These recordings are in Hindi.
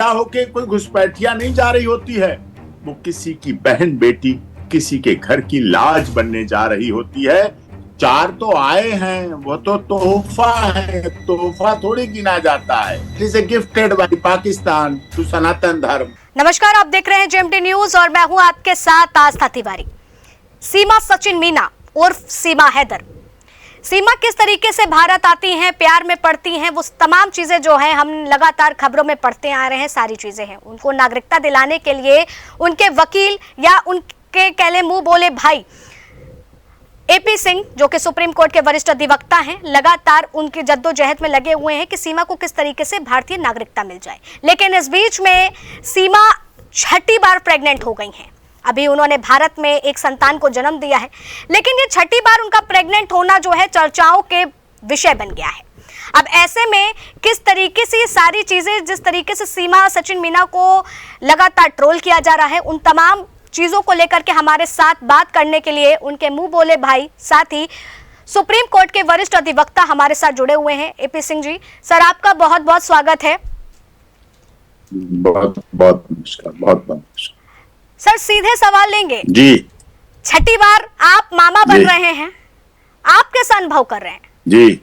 होके कोई घुसपैठिया नहीं जा रही होती है, वो किसी की बहन बेटी, किसी के घर की लाज बनने जा रही होती है। 4 तो आए हैं, वो तो तोहफा है, तोहफा थोड़ी गिना जाता है। It is a gifted by Pakistan to Sanatan Dharma. नमस्कार, आप देख रहे हैं जेएमटी न्यूज और मैं हूं आपके साथ आस्था तिवारी। सीमा सचिन मीना उर्फ सीमा हैदर, सीमा किस तरीके से भारत आती हैं, प्यार में पड़ती हैं, वो तमाम चीजें जो हैं हम लगातार खबरों में पढ़ते आ रहे हैं, सारी चीजें हैं। उनको नागरिकता दिलाने के लिए उनके वकील या उनके कहले मुंह बोले भाई एपी सिंह, जो कि सुप्रीम कोर्ट के वरिष्ठ अधिवक्ता हैं, लगातार उनकी जद्दोजहद में लगे हुए हैं कि सीमा को किस तरीके से भारतीय नागरिकता मिल जाए। लेकिन इस बीच में सीमा 6ठी बार प्रेग्नेंट हो गई हैं। अभी उन्होंने भारत में एक संतान को जन्म दिया है, लेकिन ये 6ठी बार उनका प्रेग्नेंट होना जो है चर्चाओं के विषय बन गया है। अब ऐसे में किस तरीके से ये सारी चीजें, जिस तरीके से सीमा सचिन मीना को लगातार ट्रोल किया जा रहा है, उन तमाम चीजों को लेकर के हमारे साथ बात करने के लिए उनके मुंह बोले भाई, साथ ही सुप्रीम कोर्ट के वरिष्ठ अधिवक्ता हमारे साथ जुड़े हुए हैं, एपी सिंह जी। सर, आपका बहुत बहुत स्वागत है। बहुत बहुत नमस्कार, बहुत बहुत नमस्कार। सर, सीधे सवाल लेंगे जी। 6ठी बार आप मामा बन रहे हैं, आप कैसा अनुभव कर रहे हैं? जी,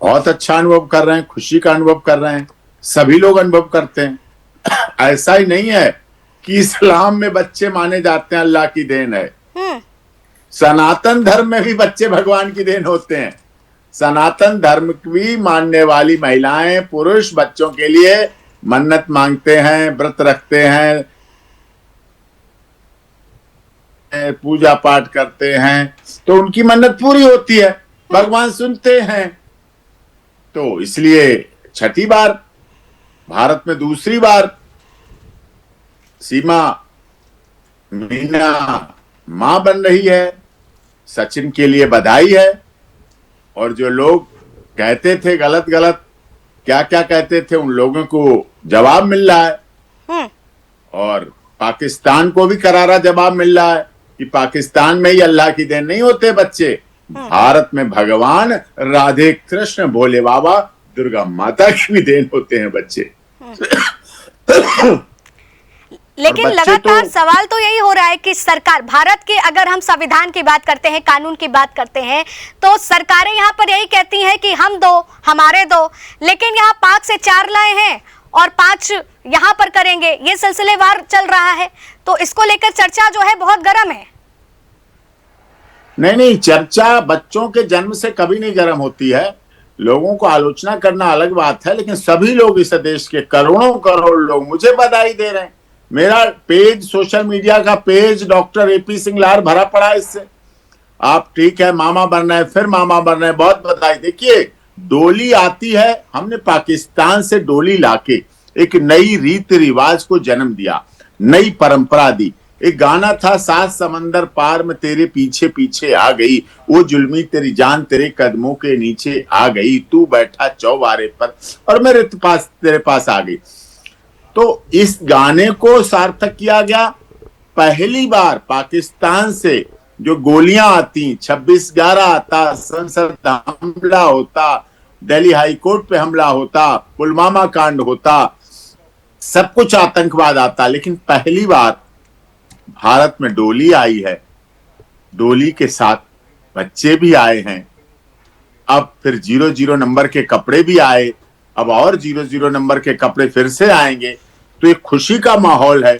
बहुत अच्छा अनुभव कर रहे हैं, खुशी का अनुभव कर रहे हैं। सभी लोग अनुभव करते हैं। ऐसा ही नहीं है कि इस्लाम में बच्चे माने जाते हैं, अल्लाह की देन है। सनातन धर्म में भी बच्चे भगवान की देन होते हैं। सनातन धर्म भी मानने वाली महिलाएं, पुरुष बच्चों के लिए मन्नत मांगते हैं, व्रत रखते हैं, पूजा पाठ करते हैं, तो उनकी मन्नत पूरी होती है, भगवान सुनते हैं। तो इसलिए 6ठी बार, भारत में दूसरी बार सीमा मीना मां बन रही है। सचिन के लिए बधाई है। और जो लोग कहते थे गलत गलत क्या क्या कहते थे, उन लोगों को जवाब मिल रहा है। और पाकिस्तान को भी करारा जवाब मिल रहा है कि पाकिस्तान में ही अल्लाह की देन नहीं होते बच्चे, भारत में भगवान राधे कृष्ण भोले बाबा दुर्गा माता की भी देन होते हैं बच्चे। लेकिन लगातार सवाल तो यही हो रहा है कि सरकार, भारत के अगर हम संविधान की बात करते हैं, कानून की बात करते हैं, तो सरकारें यहाँ पर यही कहती हैं कि हम दो, हमारे दो, लेकिन यहाँ 5 से 4 लाए हैं और 5 यहाँ पर करेंगे, ये सिलसिलेवार चल रहा है। तो इसको लेकर चर्चा जो है बहुत गर्म है। नहीं, चर्चा बच्चों के जन्म से कभी नहीं गर्म होती है। लोगों को आलोचना करना अलग बात है, लेकिन सभी लोग इस देश के करोड़ों करोड़ लोग मुझे बधाई दे रहे हैं। मेरा पेज, सोशल मीडिया का पेज डॉक्टर एपी सिंह लार भरा पड़ा है इससे। आप ठीक है, मामा बन रहे हैं, फिर मामा बन रहे हैं, बहुत बधाई। देखिए, डोली आती है, हमने पाकिस्तान से डोली लाके एक नई रीति रिवाज को जन्म दिया, नई परंपरा दी। एक गाना था, 7 समंदर पार में तेरे पीछे पीछे आ गई, वो जुल्मी तेरी जान तेरे कदमों के नीचे आ गई, तू बैठा चौबारे पर और मेरे पास तेरे पास आ गई। तो इस गाने को सार्थक किया गया। पहली बार पाकिस्तान से जो गोलियां आती, 26/11 आता, संसद हमला होता, दिल्ली हाई कोर्ट पे हमला होता, पुलवामा कांड होता, सब कुछ आतंकवाद आता, लेकिन पहली बार भारत में डोली आई है। डोली के साथ बच्चे भी आए हैं। अब फिर 00 नंबर के कपड़े भी आए, अब और 00 नंबर के कपड़े फिर से आएंगे। तो एक खुशी का माहौल है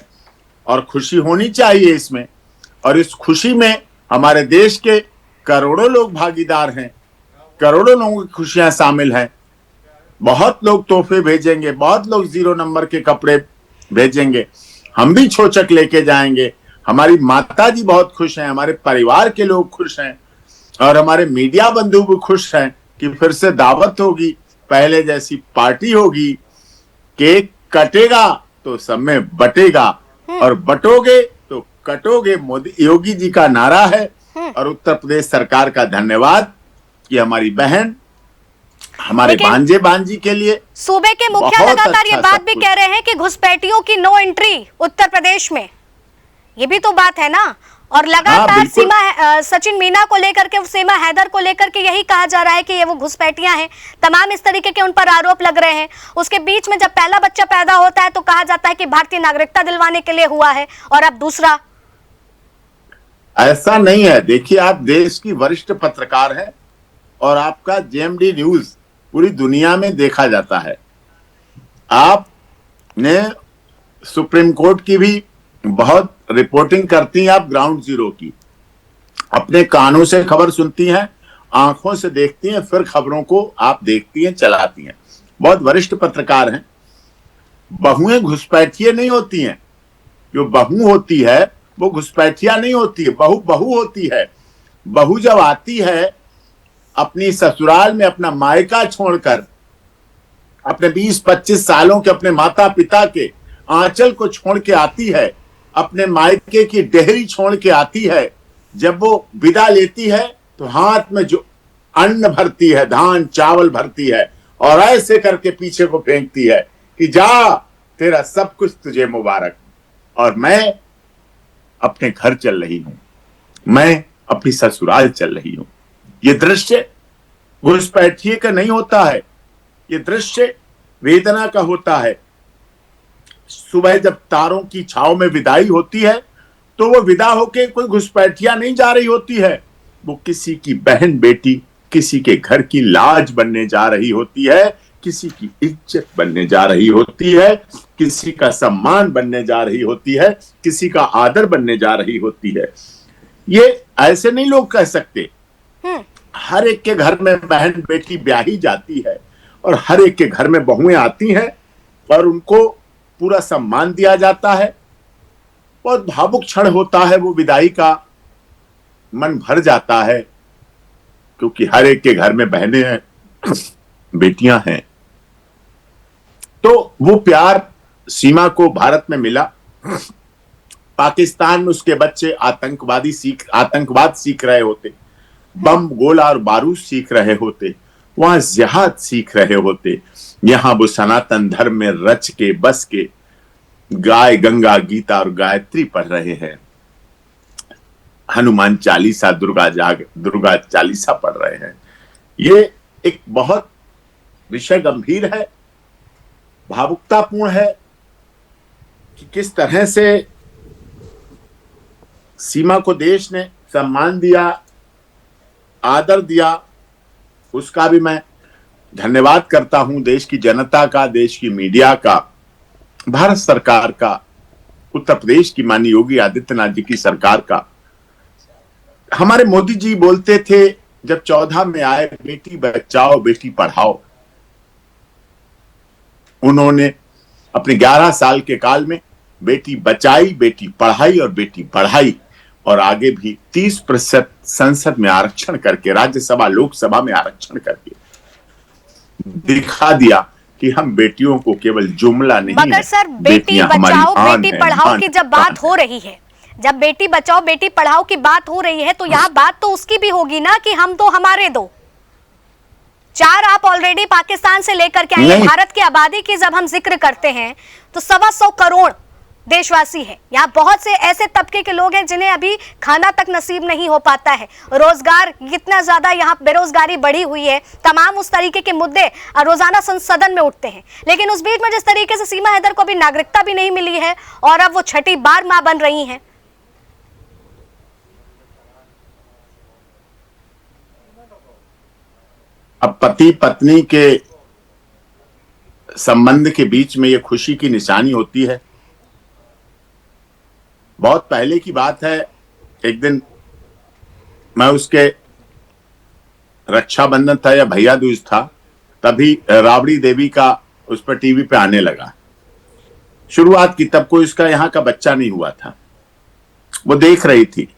और खुशी होनी चाहिए इसमें। और इस खुशी में हमारे देश के करोड़ों लोग भागीदार हैं, करोड़ों लोगों की खुशियां शामिल हैं। बहुत लोग तोहफे भेजेंगे, बहुत लोग 0 नंबर के कपड़े भेजेंगे, हम भी छोचक लेके जाएंगे। हमारी माता जी बहुत खुश हैं, हमारे परिवार के लोग खुश हैं और हमारे मीडिया बंधु भी खुश हैं कि फिर से दावत होगी, पहले जैसी पार्टी होगी, केक कटेगा तो सब में बटेगा और बटोगे तो कटोगे। मोदी योगी जी का नारा है और उत्तर प्रदेश सरकार का धन्यवाद कि हमारी बहन, हमारे भांजे भांजी के लिए सूबे के मुखिया लगातार ये बात भी कह रहे हैं कि घुसपैठियों की नो एंट्री उत्तर प्रदेश में, ये भी तो बात है ना। और लगातार बिल्कुल। सचिन मीना को लेकर के, सीमा हैदर को लेकर के यही कहा जा रहा है कि ये वो घुसपैठियां हैं, तमाम इस तरीके के उन पर आरोप लग रहे हैं। उसके बीच में जब पहला बच्चा पैदा होता है तो कहा जाता है कि भारतीय नागरिकता दिलवाने के लिए हुआ है, और अब दूसरा। ऐसा नहीं है। देखिए, आप देश की वरिष्ठ पत्रकार हैं और आपका जेएमडी न्यूज पूरी दुनिया में देखा जाता है। आपने सुप्रीम कोर्ट की भी बहुत रिपोर्टिंग करती हैं, आप ग्राउंड जीरो की, अपने कानों से खबर सुनती हैं, आंखों से देखती हैं, फिर खबरों को आप देखती हैं, चलाती हैं। बहुत वरिष्ठ पत्रकार हैं। बहुएं घुसपैठिये नहीं होती हैं। जो बहू होती है वो घुसपैठिया नहीं होती है, बहू बहू होती है। बहू जब आती है अपनी ससुराल में अपना मायका छोड़कर, अपने 20-25 सालों के अपने माता पिता के आंचल को छोड़ के आती है, अपने मायके की डेहरी छोड़ के आती है, जब वो विदा लेती है तो हाथ में जो अन्न भरती है, धान चावल भरती है, और ऐसे करके पीछे को फेंकती है कि जा, तेरा सब कुछ तुझे मुबारक, और मैं अपने घर चल रही हूं, मैं अपनी ससुराल चल रही हूं। ये दृश्य घुसपैठिये का नहीं होता है, ये दृश्य वेदना का होता है। सुबह जब तारों की छाव में विदाई होती है तो वो विदा होके कोई घुसपैठिया नहीं जा रही होती है, वो किसी की बहन बेटी, किसी के घर की लाज बनने जा रही होती है, किसी की इज्जत बनने जा रही होती है, किसी का सम्मान बनने जा रही होती है, किसी का आदर बनने जा रही होती है। ये ऐसे नहीं लोग कह सकते। हर एक के घर में बहन बेटी ब्याही जाती है और हर एक के घर में बहुएं आती हैं और उनको पूरा सम्मान दिया जाता है। बहुत भावुक क्षण होता है वो विदाई का, मन भर जाता है, क्योंकि हर एक के घर में बहनें हैं, बेटियां हैं। तो वो प्यार सीमा को भारत में मिला। पाकिस्तान में उसके बच्चे आतंकवाद सीख रहे होते, बम गोला और बारूद सीख रहे होते, वहां जिहाद सीख रहे होते। यहां वो सनातन धर्म में रच के बस के गाय गंगा गीता और गायत्री पढ़ रहे हैं, हनुमान चालीसा दुर्गा चालीसा पढ़ रहे हैं। ये एक बहुत विषय गंभीर है, भावुकतापूर्ण है कि किस तरह से सीमा को देश ने सम्मान दिया, आदर दिया। उसका भी मैं धन्यवाद करता हूं, देश की जनता का, देश की मीडिया का, भारत सरकार का, उत्तर प्रदेश की माननीय योगी आदित्यनाथ जी की सरकार का। हमारे मोदी जी बोलते थे जब 14 में आए, बेटी बचाओ बेटी पढ़ाओ। उन्होंने अपने 11 साल के काल में बेटी बचाई, बेटी पढ़ाई और बेटी बढ़ाई, और आगे भी 30% संसद में आरक्षण करके, राज्यसभा लोकसभा में आरक्षण करके दिखा दिया कि हम बेटियों को केवल जुमला नहीं, मगर सर, बेटी बचाओ बेटी पढ़ाओ की जब बात हो रही है, जब बेटी बचाओ बेटी पढ़ाओ की बात हो रही है, तो यहाँ बात तो उसकी भी होगी ना कि हम दो हमारे दो। 4 आप ऑलरेडी पाकिस्तान से लेकर के आए। भारत की आबादी की जब हम जिक्र करते हैं तो 125 करोड़ देशवासी है। यहाँ बहुत से ऐसे तबके के लोग हैं जिन्हें अभी खाना तक नसीब नहीं हो पाता है। रोजगार कितना ज्यादा, यहाँ बेरोजगारी बढ़ी हुई है। तमाम उस तरीके के मुद्दे रोजाना सदन में उठते हैं। लेकिन उस बीच में जिस तरीके से सीमा हैदर को भी नागरिकता भी नहीं मिली है और अब वो छठी बार मां बन रही हैं। अब पति पत्नी के संबंध के बीच में ये खुशी की निशानी होती है। बहुत पहले की बात है, एक दिन मैं उसके रक्षाबंधन था या भैया दूज था, तभी राबड़ी देवी का उस पर टीवी पे आने लगा। शुरुआत की, तब कोई उसका यहाँ का बच्चा नहीं हुआ था। वो देख रही थी,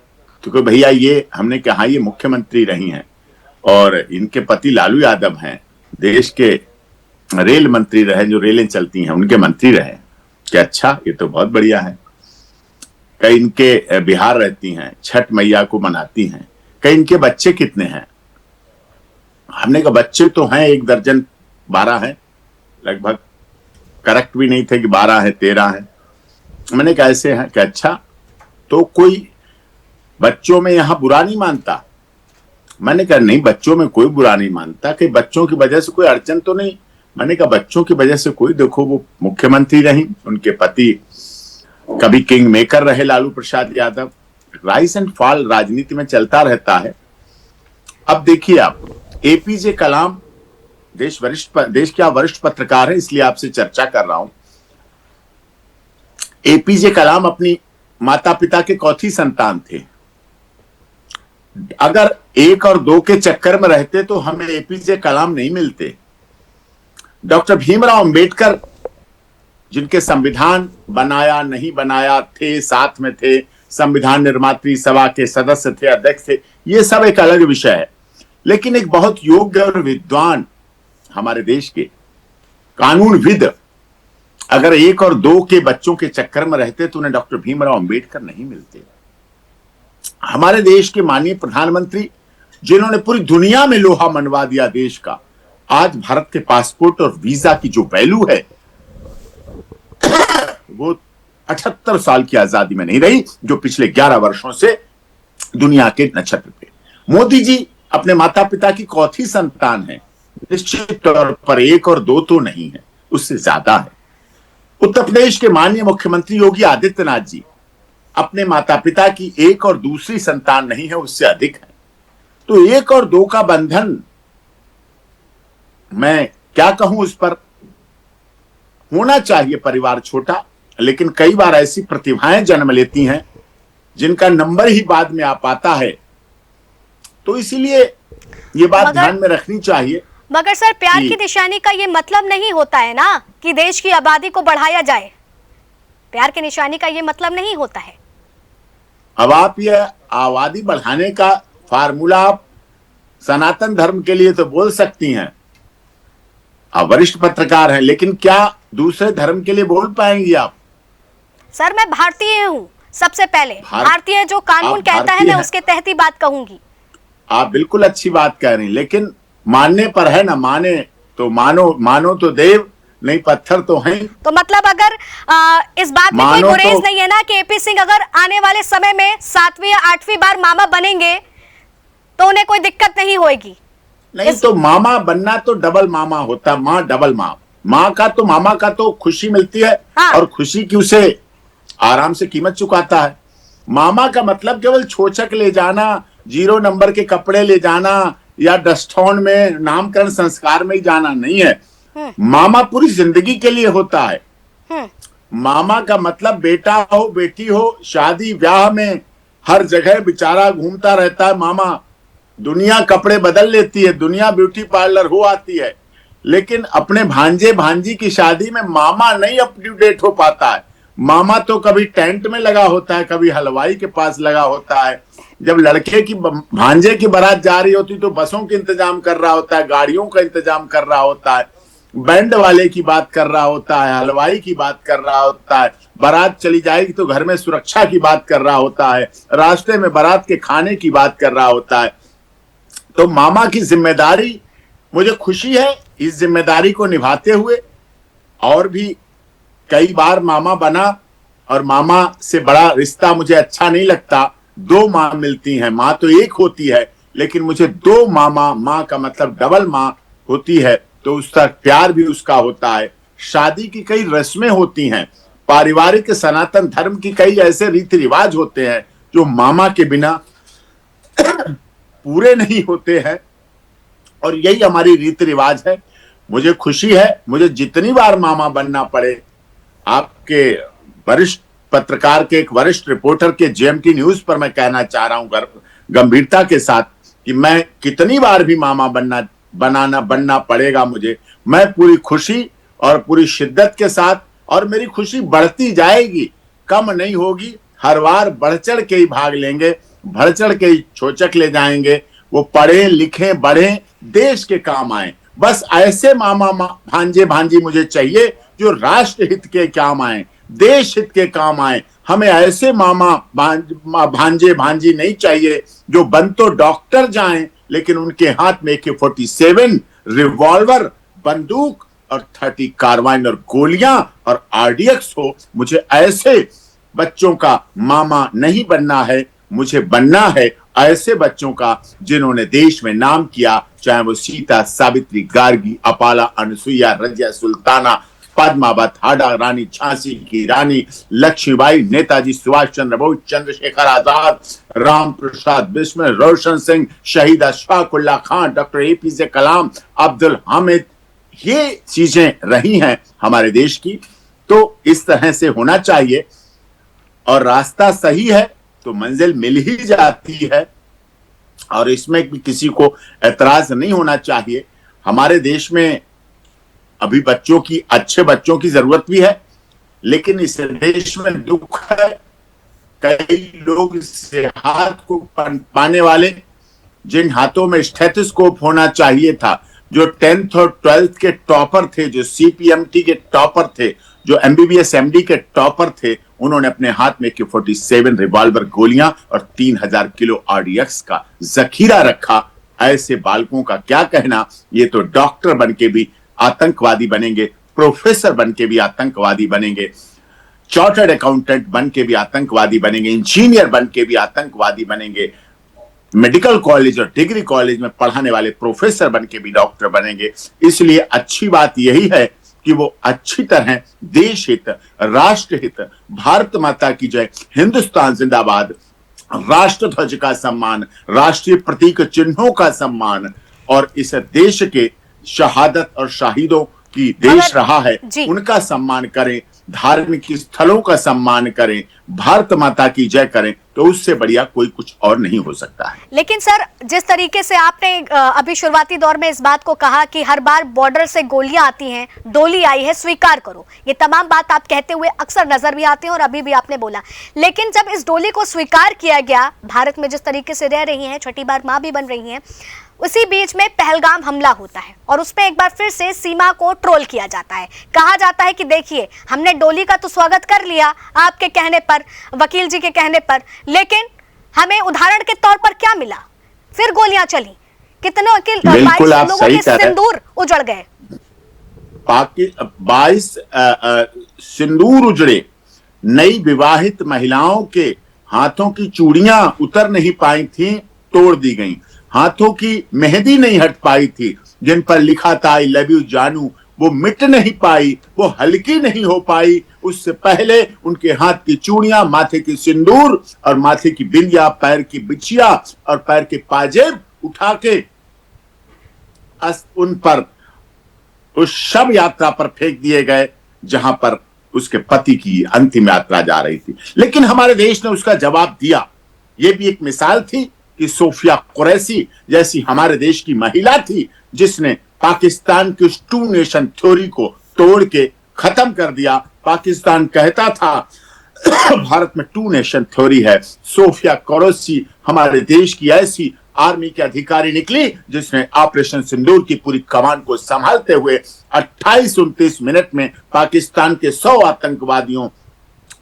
क्योंकि भैया ये, हमने कहा ये मुख्यमंत्री रही हैं और इनके पति लालू यादव हैं, देश के रेल मंत्री रहे, जो रेलें चलती हैं उनके मंत्री रहे। कि अच्छा, ये तो बहुत बढ़िया है। कई इनके बिहार रहती हैं, छठ मैया को मनाती हैं। कई इनके बच्चे कितने हैं? हमने कहा बच्चे तो हैं 1 दर्जन 12 हैं लगभग, करेक्ट भी नहीं थे कि 12 है 13 है। मैंने कहा ऐसे हैं कि अच्छा, तो कोई बच्चों में यहां बुरा नहीं मानता। मैंने कहा नहीं, बच्चों में कोई बुरा नहीं मानता कि बच्चों की वजह से कोई अड़चन तो नहीं। मैंने कहा बच्चों की वजह से कोई, देखो वो मुख्यमंत्री रही, उनके पति कभी किंग मेकर रहे Lalu Prasad Yadav, rise and fall राजनीति में चलता रहता है। अब देखिए आप, एपीजे कलाम देश के वरिष्ठ पत्रकार है, इसलिए आपसे चर्चा कर रहा हूं। एपीजे कलाम अपनी माता पिता के चौथी संतान थे। अगर 1 और 2 के चक्कर में रहते तो हमें एपीजे कलाम नहीं मिलते। डॉक्टर भीमराव अंबेडकर, जिनके संविधान बनाया नहीं बनाया थे, साथ में थे, संविधान निर्मात्री सभा के सदस्य थे, अध्यक्ष थे, ये सब एक अलग विषय है। लेकिन एक बहुत योग्य और विद्वान हमारे देश के कानूनविद अगर 1 और 2 के बच्चों के चक्कर में रहते तो उन्हें डॉक्टर भीमराव अंबेडकर नहीं मिलते। हमारे देश के माननीय प्रधानमंत्री, जिन्होंने पूरी दुनिया में लोहा मनवा दिया देश का, आज भारत के पासपोर्ट और वीजा की जो वैल्यू है वो 78 साल की आजादी में नहीं रही, जो पिछले 11 वर्षों से दुनिया के नक्षत्र थे। मोदी जी अपने माता पिता की चौथी संतान है, निश्चित तौर पर 1 और 2 तो नहीं है, उससे ज्यादा है। उत्तर प्रदेश के माननीय मुख्यमंत्री योगी आदित्यनाथ जी अपने माता पिता की 1 और दूसरी संतान नहीं है, उससे अधिक है। तो 1 और 2 का बंधन, मैं क्या कहूं उस पर। होना चाहिए परिवार छोटा, लेकिन कई बार ऐसी प्रतिभाएं जन्म लेती हैं जिनका नंबर ही बाद में आ पाता है। तो इसीलिए ये बात ध्यान में रखनी चाहिए। मगर सर, प्यार की निशानी का ये मतलब नहीं होता है ना कि देश की आबादी को बढ़ाया जाए। प्यार की निशानी का ये मतलब नहीं होता है। अब आप ये आबादी बढ़ाने का फार्मूला आप सनातन धर्म के लिए तो बोल सकती हैं, आप वरिष्ठ पत्रकार हैं, लेकिन क्या दूसरे धर्म के लिए बोल पाएंगी आप? सर, मैं भारतीय हूँ, सबसे पहले भारतीय जो कानून कहता है मैं उसके तहत ही बात कहूंगी। आप बिल्कुल अच्छी बात कह रही हैं, लेकिन मानने पर है ना, माने तो मानो तो देव, नहीं पत्थर तो हैं। तो मतलब अगर इस बात में कोई गुरेज नहीं है ना कि एपी सिंह अगर आने वाले समय में 7वीं या 8वीं बार मामा बनेंगे तो उन्हें कोई दिक्कत नहीं होगी? नहीं तो मामा बनना तो डबल मामा होता, माँ डबल माँ। माँ का तो, मामा का तो खुशी मिलती है। हाँ। और खुशी की उसे आराम से कीमत चुकाता है। मामा का मतलब केवल छोचक ले जाना, 0 नंबर के कपड़े ले जाना या डस्टोन में नामकरण संस्कार में ही जाना नहीं है। मामा पूरी जिंदगी के लिए होता है। मामा का मतलब बेटा हो, बेटी हो, शादी ब्याह में हर जगह बेचारा घूमता रहता है मामा। दुनिया कपड़े बदल लेती है, दुनिया ब्यूटी पार्लर हो आती है, लेकिन अपने भांजे भांजी की शादी में मामा नहीं अप टू डेट हो पाता है। मामा तो कभी टेंट में लगा होता है, कभी हलवाई के पास लगा होता है। जब लड़के की भांजे की बारात जा रही होती तो बसों के इंतजाम कर रहा होता है, गाड़ियों का इंतजाम कर रहा होता है, बैंड वाले की बात कर रहा होता है, हलवाई की बात कर रहा होता है, बारात चली जाएगी तो घर में सुरक्षा की बात कर रहा होता है, रास्ते में बारात के खाने की बात कर रहा होता है। तो मामा की जिम्मेदारी, मुझे खुशी है इस जिम्मेदारी को निभाते हुए। और भी कई बार मामा बना और मामा से बड़ा रिश्ता मुझे अच्छा नहीं लगता। 2 माँ मिलती हैं, माँ तो एक होती है, लेकिन मुझे 2 मामा, माँ का मतलब डबल माँ होती है, तो उसका प्यार भी उसका होता है। शादी की कई रस्में होती हैं, पारिवारिक सनातन धर्म की कई ऐसे रीति रिवाज होते हैं जो मामा के बिना पूरे नहीं होते हैं, और यही हमारी रीति रिवाज है। मुझे खुशी है, मुझे जितनी बार मामा बनना पड़े, आपके वरिष्ठ पत्रकार के, एक वरिष्ठ रिपोर्टर के जेएमटी न्यूज पर मैं कहना चाह रहा हूं गंभीरता के साथ कि मैं कितनी बार भी मामा बनना पड़ेगा मुझे, मैं पूरी खुशी और पूरी शिद्दत के साथ, और मेरी खुशी बढ़ती जाएगी, कम नहीं होगी। हर बार बढ़ चढ़ के ही भाग लेंगे, बढ़ चढ़ के ही छोचक ले जाएंगे। वो पढ़े लिखे बढ़े, देश के काम आए। बस ऐसे मामा भांजे भांजी मुझे चाहिए जो राष्ट्र हित के काम आए, देश हित के काम आए। हमें ऐसे मामा भांजे भांजी नहीं चाहिए जो बन तो डॉक्टर जाएं, लेकिन उनके हाथ में AK-47 रिवॉल्वर, बंदूक और 30 कार्बाइन और गोलियां और RDX हो। मुझे ऐसे बच्चों का मामा नहीं बनना है, मुझे बनना है ऐसे बच्चों का जिन्होंने देश में नाम किया, चाहे वो सीता, सावित्री, गार्गी, अपाला, अनसुईया, रजिया सुल्ताना, पद्मावत, हाड़ा रानी, झांसी की रानी लक्ष्मीबाई, नेताजी सुभाष चंद्र बोस, चंद्रशेखर आजाद, राम प्रसाद बिस्मिल, रोशन सिंह, शहीद अशफाक उल्लाह खान, डॉक्टर एपीजे कलाम, अब्दुल हामिद, ये चीजें रही हैं हमारे देश की। तो इस तरह से होना चाहिए और रास्ता सही है तो मंजिल मिल ही जाती है और इसमें भी किसी को ऐतराज नहीं होना चाहिए। हमारे देश में अभी बच्चों की, अच्छे बच्चों की जरूरत भी है, लेकिन इस देश में दुख है, कई लोग इससे हाथ को पाने वाले, जिन हाथों में स्टेथोस्कोप होना चाहिए था, जो 10th और 12th के टॉपर थे, जो सीपीएमटी के टॉपर थे, जो एमबीबीएस एमडी के टॉपर थे, उन्होंने अपने हाथ में AK-47 रिवॉल्वर गोलियां और 3000 किलो आरडीएक्स का जखीरा रखा। ऐसे बालकों का क्या कहना, ये तो डॉक्टर बनके भी आतंकवादी बनेंगे, प्रोफेसर बनके भी आतंकवादी बनेंगे, चार्टर्ड अकाउंटेंट बनके भी आतंकवादी बनेंगे, इंजीनियर बनके भी आतंकवादी बनेंगे, मेडिकल कॉलेज और डिग्री कॉलेज में पढ़ाने वाले प्रोफेसर बनके भी डॉक्टर बनेंगे। इसलिए अच्छी बात यही है कि वो अच्छी तरह देश हित, राष्ट्र हित, भारत माता की जय, हिंदुस्तान जिंदाबाद, राष्ट्र ध्वज का सम्मान, राष्ट्रीय प्रतीक चिन्हों का सम्मान और इस देश के शहादत और शहीदों की देश रहा है उनका सम्मान करें, धार्मिक स्थलों का सम्मान करें, भारत माता की जय करें, तो उससे बढ़िया कोई कुछ और नहीं हो सकता है। लेकिन सर, जिस तरीके से आपने अभी शुरुआती दौर में इस बात को कहा कि हर बार बॉर्डर से गोलियां आती हैं, डोली आई है, स्वीकार करो, ये तमाम बात आप कहते हुए अक्सर नजर भी आते हैं और अभी भी आपने बोला, लेकिन जब इस डोली को स्वीकार किया गया, भारत में जिस तरीके से रह रही हैं, छठी बार मां भी बन रही हैं, उसी बीच में पहलगाम हमला होता है और उस पर एक बार फिर से सीमा को ट्रोल किया जाता है। कहा जाता है कि देखिए, हमने डोली का तो स्वागत कर लिया आपके कहने पर, वकील जी के कहने पर, लेकिन हमें उदाहरण के तौर पर क्या मिला? फिर गोलियां चली, कितने 22 लोगों के सिंदूर उजड़ गए। 22 सिंदूर उजड़े, नई विवाहित महिलाओं के हाथों की चूड़ियां उतर नहीं पाई थी, तोड़ दी गई, हाथों की मेहंदी नहीं हट पाई थी, जिन पर लिखा था आई लव यू जानू, वो मिट नहीं पाई, वो हल्की नहीं हो पाई। उससे पहले उनके हाथ की चूड़ियां, माथे की सिंदूर और माथे की बिंदिया, पैर की बिछिया और पैर के पाजेब उठा के उन पर उस शव यात्रा पर फेंक दिए गए जहां पर उसके पति की अंतिम यात्रा जा रही थी। लेकिन हमारे देश ने उसका जवाब दिया। यह भी एक मिसाल थी कि सोफिया कुरैशी जैसी हमारे देश की महिला थी जिसने पाकिस्तान की उस 2 नेशन थ्योरी को तोड़ के खत्म कर दिया। पाकिस्तान कहता था भारत में 2 नेशन थ्योरी है। सोफिया कुरैशी हमारे देश की ऐसी आर्मी के अधिकारी निकली जिसने ऑपरेशन सिंदूर की पूरी कमान को संभालते हुए 28-29 मिनट में पाकिस्तान के 100 आतंकवादियों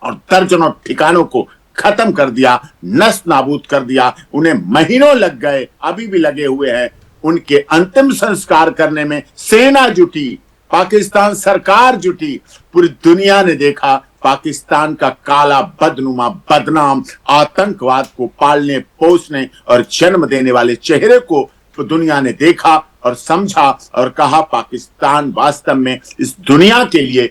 और दर्जनों ठिकानों को खत्म कर दिया, नष्ट नाबूद कर दिया। उन्हें महीनों लग गए, अभी भी लगे हुए हैं। उनके अंतिम संस्कार करने में सेना जुटी, पाकिस्तान सरकार जुटी, पूरी दुनिया ने देखा पाकिस्तान का काला बदनुमा बदनाम आतंकवाद को पालने पोसने और जन्म देने वाले चेहरे को तो दुनिया ने देखा और समझा और कहा पाकिस्तान वास्तव में इस दुनिया के लिए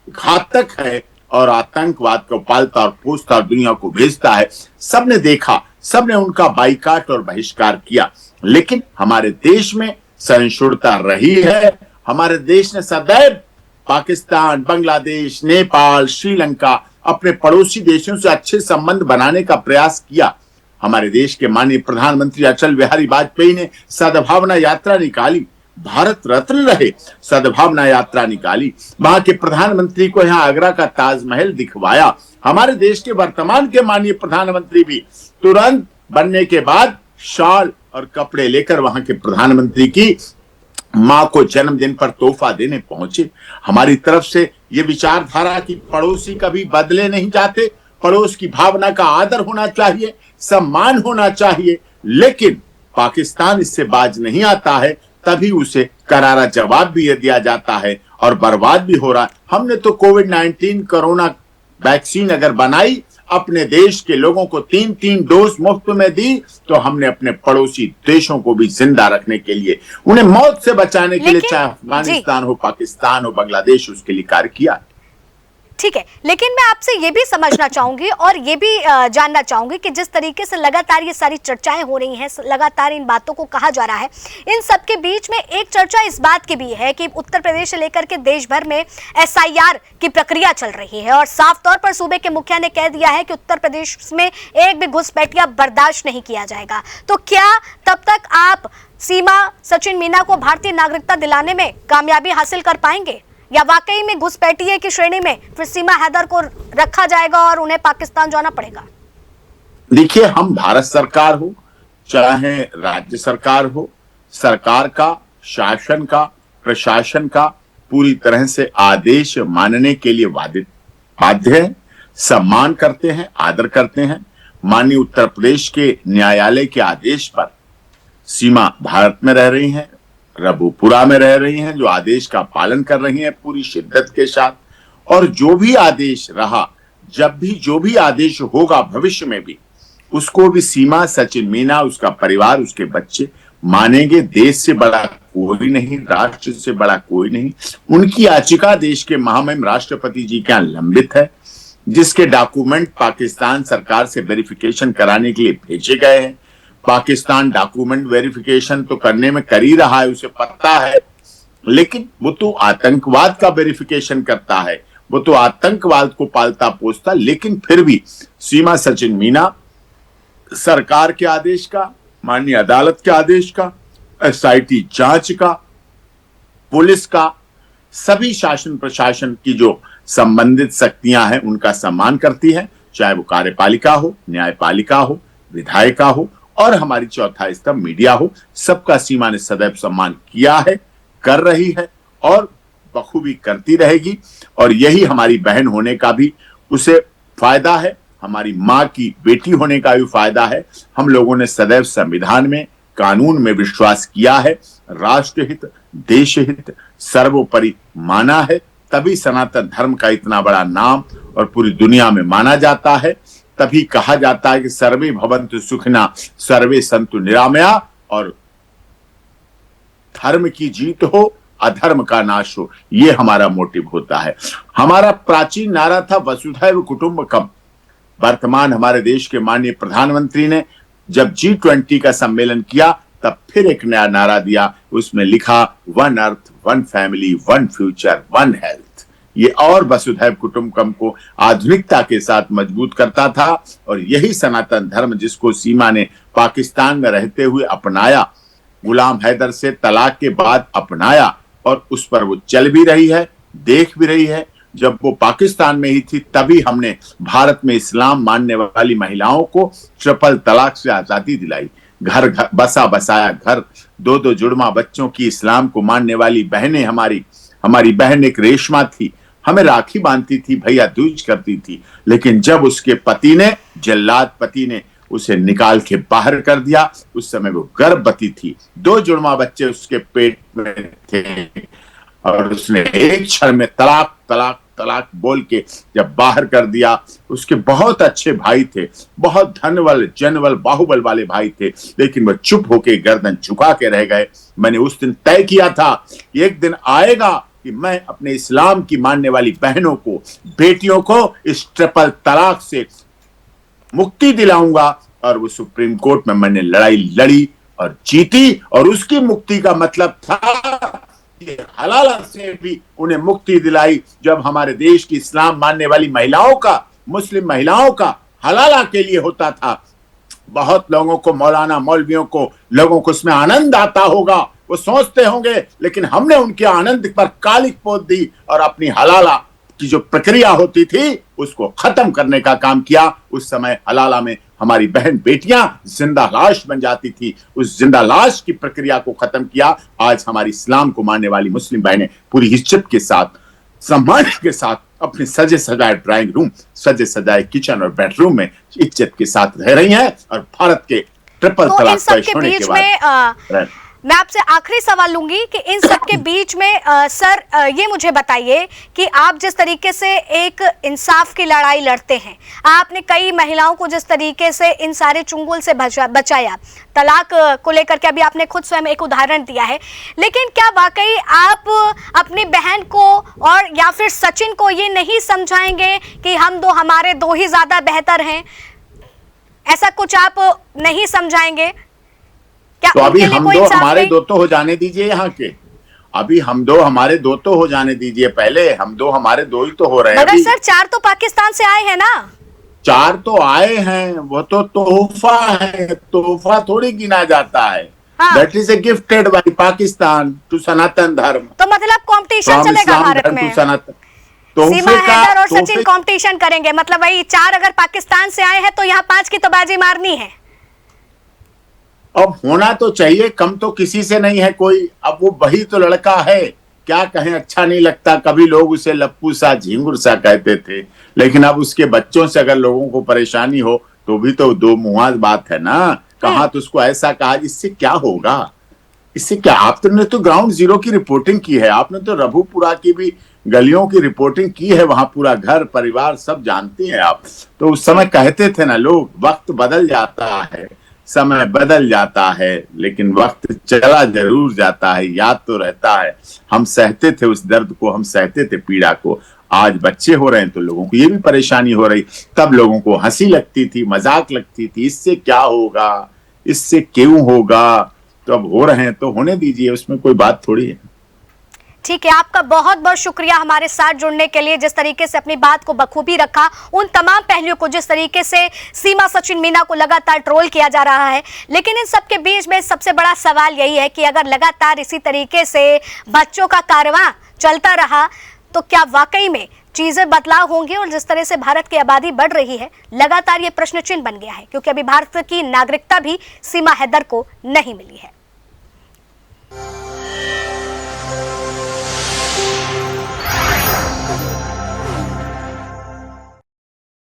घातक है और आतंकवाद को पालता और पोसता और दुनिया को भेजता है। सबने देखा, सबने उनका बाइकाट और बहिष्कार किया। लेकिन हमारे देश में सहिष्णुता रही है। हमारे देश ने सदैव पाकिस्तान, बांग्लादेश, नेपाल, श्रीलंका, अपने पड़ोसी देशों से अच्छे संबंध बनाने का प्रयास किया। हमारे देश के माननीय प्रधानमंत्री अटल बिहारी वाजपेयी ने सद्भावना यात्रा निकाली, भारत रत्न रहे, सद्भावना यात्रा निकाली। वहां के प्रधानमंत्री को यहाँ आगरा का ताजमहल दिखवाया। हमारे देश के वर्तमान के माननीय प्रधानमंत्री भी तुरंत बनने के बाद शाल और कपड़े लेकर वहां के प्रधानमंत्री की मां को जन्मदिन पर तोहफा देने पहुंचे। हमारी तरफ से ये विचारधारा की पड़ोसी कभी बदले नहीं जाते, पड़ोस की भावना का आदर होना चाहिए, सम्मान होना चाहिए। लेकिन पाकिस्तान इससे बाज नहीं आता है, तभी उसे करारा जवाब भी दिया जाता है और बर्बाद भी हो रहा है। हमने तो कोविड-19 कोरोना वैक्सीन अगर बनाई, अपने देश के लोगों को 3-3 डोज मुफ्त में दी, तो हमने अपने पड़ोसी देशों को भी जिंदा रखने के लिए, उन्हें मौत से बचाने के लिए, चाहे अफगानिस्तान हो, पाकिस्तान हो, बांग्लादेश, उसके लिए कार्य किया। ठीक है, लेकिन मैं आपसे ये भी समझना चाहूंगी और ये भी जानना चाहूंगी कि जिस तरीके से लगातार ये सारी चर्चाएं हो रही हैं, लगातार इन बातों को कहा जा रहा है, इन सब के बीच में एक चर्चा इस बात की भी है कि उत्तर प्रदेश से लेकर के देश भर में SIR की प्रक्रिया चल रही है और साफ तौर पर सूबे के मुखिया ने कह दिया है कि उत्तर प्रदेश में एक भी घुसपैठिया बर्दाश्त नहीं किया जाएगा। तो क्या तब तक आप सीमा सचिन मीना को भारतीय नागरिकता दिलाने में कामयाबी हासिल कर पाएंगे, या वाकई में घुसपैठिए की श्रेणी में फिर सीमा हैदर को रखा जाएगा और उन्हें पाकिस्तान जाना पड़ेगा? देखिए, हम भारत सरकार हो चाहे राज्य सरकार हो, सरकार का, शासन का, प्रशासन का पूरी तरह से आदेश मानने के लिए बाध्य है, सम्मान करते हैं, आदर करते हैं। माननीय उत्तर प्रदेश के न्यायालय के आदेश पर सीमा भारत में रह रही हैं, रबुपुरा में रह रही हैं, जो आदेश का पालन कर रही हैं पूरी शिद्दत के साथ। और जो भी आदेश रहा, जब भी जो भी आदेश होगा भविष्य में भी, उसको भी सीमा सचिन मीना, उसका परिवार, उसके बच्चे मानेंगे। देश से बड़ा कोई नहीं, राष्ट्र से बड़ा कोई नहीं। उनकी याचिका देश के महामहिम राष्ट्रपति जी के यहाँ लंबित है, जिसके डॉक्यूमेंट पाकिस्तान सरकार से वेरिफिकेशन कराने के लिए भेजे गए हैं। पाकिस्तान डॉक्यूमेंट वेरिफिकेशन तो करने में कर ही रहा है, उसे पता है, लेकिन वो तो आतंकवाद का वेरिफिकेशन करता है, वो तो आतंकवाद को पालता पोसता। लेकिन फिर भी सीमा सचिन मीना सरकार के आदेश का, माननीय अदालत के आदेश का, SIT जांच का, पुलिस का, सभी शासन प्रशासन की जो संबंधित शक्तियां हैं उनका सम्मान करती है, चाहे वो कार्यपालिका हो, न्यायपालिका हो, विधायिका हो और हमारी चौथा स्तंभ मीडिया हो। सबका सीमा ने सदैव सम्मान किया है, कर रही है और बखूबी करती रहेगी। और यही हमारी बहन होने का भी उसे फायदा है, हमारी माँ की बेटी होने का भी फायदा है। हम लोगों ने सदैव संविधान में, कानून में विश्वास किया है, राष्ट्रहित, देश हित सर्वोपरि माना है, तभी सनातन धर्म का इतना बड़ा नाम और पूरी दुनिया में माना जाता है। तभी कहा जाता है कि सर्वे भवन्तु सुखिना सर्वे सन्तु निरामया, और धर्म की जीत हो, अधर्म का नाश हो, ये हमारा मोटिव होता है। हमारा प्राचीन नारा था वसुधैव कुटुंबकम। वर्तमान हमारे देश के माननीय प्रधानमंत्री ने जब G20 का सम्मेलन किया, तब फिर एक नया नारा दिया, उसमें लिखा one earth, one family, one future, one health. ये और वसुधैव कुटुंबकम को आधुनिकता के साथ मजबूत करता था। और यही सनातन धर्म जिसको सीमा ने पाकिस्तान में रहते हुए अपनाया, गुलाम हैदर से तलाक के बाद अपनाया, और उस पर वो चल भी रही है, देख भी रही है। जब वो पाकिस्तान में ही थी तभी हमने भारत में इस्लाम मानने वाली महिलाओं को ट्रिपल तलाक से आजादी दिलाई। घर घर बसा बसाया घर, 2-2 जुड़वा बच्चों की इस्लाम को मानने वाली बहनें, हमारी बहन एक रेशमा थी, हमें राखी बांधती थी, भैया दूज करती थी। लेकिन जब उसके पति ने, जल्लाद पति ने उसे निकाल के बाहर कर दिया, उस समय वो गर्भवती थी, 2 जुड़वा बच्चे उसके पेट में थे, और उसने एक क्षण में तलाक तलाक तलाक बोल के जब बाहर कर दिया। उसके बहुत अच्छे भाई थे, बहुत धनबल, जनबल, बाहुबल वाले भाई थे, लेकिन वह चुप होके गर्दन झुका के रह गए। मैंने उस दिन तय किया था, एक दिन आएगा कि मैं अपने इस्लाम की मानने वाली बहनों को, बेटियों को इस ट्रिपल तलाक से मुक्ति दिलाऊंगा। और वो सुप्रीम कोर्ट में मैंने लड़ाई लड़ी और जीती, और उसकी मुक्ति का मतलब था कि हलाला से भी उन्हें मुक्ति दिलाई। जब हमारे देश की इस्लाम मानने वाली महिलाओं का, मुस्लिम महिलाओं का हलाला के लिए होता था। बहुत लोगों को, मौलाना मौलवियों को, लोगों को इसमें आनंद आता होगा, वो सोचते होंगे, लेकिन हमने उनके आनंद पर कालिक पोत दी और अपनी हलाला की जो प्रक्रिया होती थी उसको खत्म करने का काम किया। उस समय हलाला में हमारी बहन बेटियां जिंदा लाश बन जाती थी, उस जिंदा लाश की प्रक्रिया को खत्म किया। आज हमारी इस्लाम को मानने वाली मुस्लिम बहनें पूरी इज्जत के साथ, सम्मान के साथ अपने सजे सजाए ड्राइंग रूम, सजे सजाए किचन और बेडरूम में इज्जत के साथ रह रही हैं। और भारत के ट्रिपल तलाक तय होने के बाद मैं आपसे आखिरी सवाल लूंगी कि इन सब के बीच में सर ये मुझे बताइए कि आप जिस तरीके से एक इंसाफ की लड़ाई लड़ते हैं, आपने कई महिलाओं को जिस तरीके से इन सारे चुंगल से बचाया, तलाक को लेकर के अभी आपने खुद स्वयं एक उदाहरण दिया है, लेकिन क्या वाकई आप अपनी बहन को और या फिर सचिन को ये नहीं समझाएंगे कि हमारे दो ही ज्यादा बेहतर हैं? ऐसा कुछ आप नहीं समझाएंगे क्या? तो अभी हम दो हमारे दो तो हो जाने दीजिए यहाँ के, अभी हम दो हमारे दो तो हो जाने दीजिए, पहले हम दो हमारे दो ही तो हो रहे हैं। मगर सर 4 तो पाकिस्तान से आए हैं ना। 4 तो आए हैं, वो तो तोहफा है, तोहफा थोड़ी गिना जाता है। That is a gifted by Pakistan to Sanatan Dharma. तो मतलब कंपटीशन चलेगा भारत में, सीमा हैदर और सचिन कंपटीशन करेंगे, मतलब वही 4 अगर पाकिस्तान से आए हैं तो यहाँ 5 की तो बाजी मारनी है। अब होना तो चाहिए, कम तो किसी से नहीं है कोई। अब वो वही तो लड़का है, क्या कहें, अच्छा नहीं लगता। कभी लोग उसे लप्पू सा झिंगुर सा कहते थे, लेकिन अब उसके बच्चों से अगर लोगों को परेशानी हो तो भी तो दो मुहाज बात है ना। कहा तो उसको ऐसा कहा, इससे क्या होगा, इससे क्या। आपने तो ग्राउंड जीरो की रिपोर्टिंग की है, आपने तो रघुपुरा की भी गलियों की रिपोर्टिंग की है, वहां पूरा घर परिवार सब जानते हैं आप। तो उस समय कहते थे ना लोग, वक्त बदल जाता है, समय बदल जाता है, लेकिन वक्त चला जरूर जाता है, याद तो रहता है। हम सहते थे उस दर्द को, हम सहते थे पीड़ा को। आज बच्चे हो रहे हैं तो लोगों को ये भी परेशानी हो रही। तब लोगों को हंसी लगती थी, मजाक लगती थी, इससे क्या होगा, इससे क्यों होगा। तो अब हो रहे हैं तो होने दीजिए, उसमें कोई बात थोड़ी है। ठीक है, आपका बहुत बहुत शुक्रिया हमारे साथ जुड़ने के लिए, जिस तरीके से अपनी बात को बखूबी रखा, उन तमाम पहलुओं को, जिस तरीके से सीमा सचिन मीना को लगातार ट्रोल किया जा रहा है। लेकिन इन सब के बीच में सबसे बड़ा सवाल यही है कि अगर लगातार इसी तरीके से बच्चों का कारवां चलता रहा तो क्या वाकई में चीजें बदलाव होंगी? और जिस तरह से भारत की आबादी बढ़ रही है, लगातार ये प्रश्न चिन्ह बन गया है, क्योंकि अभी भारत की नागरिकता भी सीमा हैदर को नहीं मिली है।